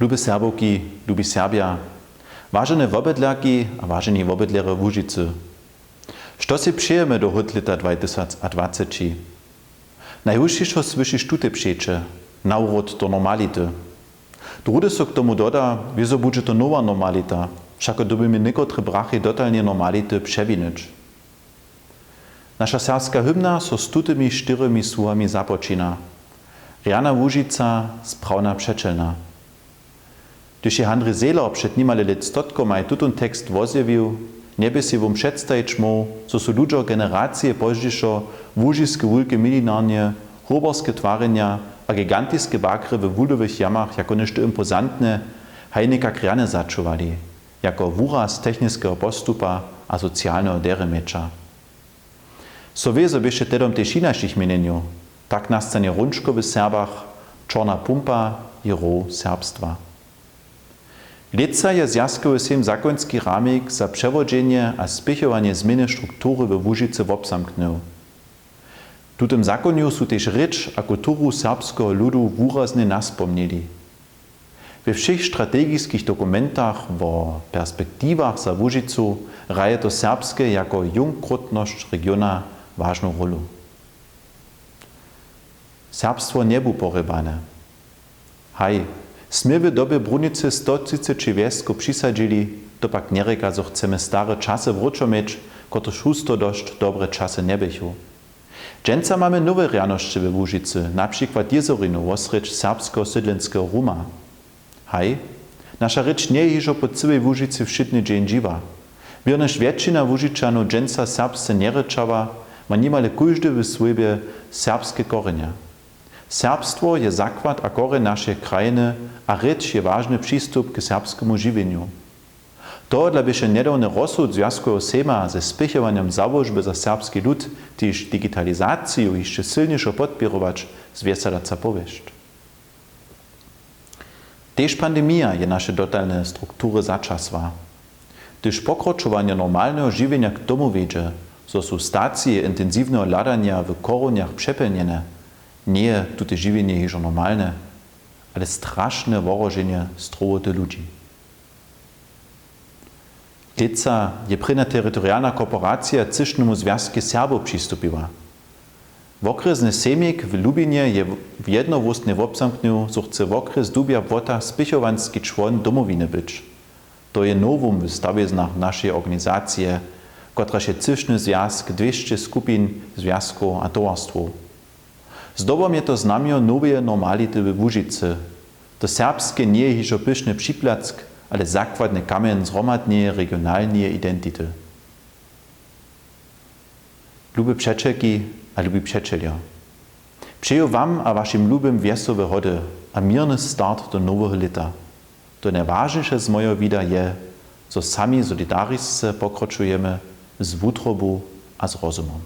Lubi Serbowki, lubi Serbia, vážené wobydlerki a vážení wobydlere w Łužicy. Što si přejeme do hod leta 2020? Najhujšíšo slyšíš tute přeče, na úvod do normality. Drude so k tomu doda, wieso bude to nowa normalita, všako dobimy niekotre brachy dotalnie normality przewinąć. Nasza serbska hymna so z tutymi štyrymi słowami započína. Riana Łužica, sprawna przeczelna. Gdyż je Handry Seeler przed nimale let stotkomaj tutun tekst wozjewił, nie by si wam przedstawić mógł, co są ludzie generacje poźniejszo łužiskie wulki milinarnie, hoberskie twarenia a gigantiskie bakry w wudowych jamach jako ništo impozantne hajnika kriane začuvali, jako wuraz technického postupa a socialnego deremeča. So wieso byście tedom też inaczych mienieniu, tak nastanie runčko w Serbach, czarna pumpa i ro serbstwa. Leca je zjazkowy sejm zakonski ramik za przewodzenie a spěchowanie zmiany struktury w Łužicy wobzamknął. Tu tym zakoniu są też rzecz a kulturu serbskiego ludu wuraznie naspomnieli. We všech strategickich dokumentach o perspektiwach za Łužicu raje to serbskie jako jungkrotność regiona ważną rolę. Serbstwo nie było porybane. Haj, sme w dobie Brunicy 130 wiesko přisadzili, to pak nie reka, że chcemy stare czasy wrócić mieć, kotreż husto dość dobre czasy nie bychu. Dżęca mamy nowe realności w Łužicy, na przykład jezorinu, osrecz serbsko-sydlenskiego Ruma. Haj, nasza rzecz nie jest po całej Łužicy wszytny dzień dziwa. Wierneż większość Łužičanów dżęca serbsce nie ryczała, ma niemale każdy w sobie serbskie korzenie. Serbstwo je zakład a koren naszej krajiny, a rzecz je ważny przystup k serbskiemu żywieniu. To dla byše niedawny rozsud Związkowego Sejma ze spěchowaniem założby za serbski lud, tyż digitalizację jeszcze silniejszo podpirować, zwiesadaca powieść. Tež pandemia je nasze dotalne struktury začasła. Tyż pokročovanie normalnego żywienia k tomu wiedzie, so są stacje intensywnego ladania w koroniach przepełnione, nie tute żywienie jest normalne, ale straszne worożenie strowote ludzi. Leca je prena terytorialna korporacja Cyšnemu związku Serbów przystupiła. Wokresny sejmik w Lubinie je w jednowóstnie wobzamknął, so chce wokres dubia wota spěchovanski człon domowiny być. To je nowum w stawiznach naszej organizacji, która się Cyšny związk 200 skupin związków a towarstwów. Zdobom je to znamio nowej normality w Łužicy. To serbskie nie jest hižo pyszny przyplack, ale zakładny kamień zhromadnej regionalnej identity. Lubi przeczeki a lubi przeczelja. Přeju wam a waszym lubym wiesowe hody a mirny start do nowego leta. To najważniejsze z mojego vida je, co sami solidarisce pokročujemy z wutrobu a z rozumom.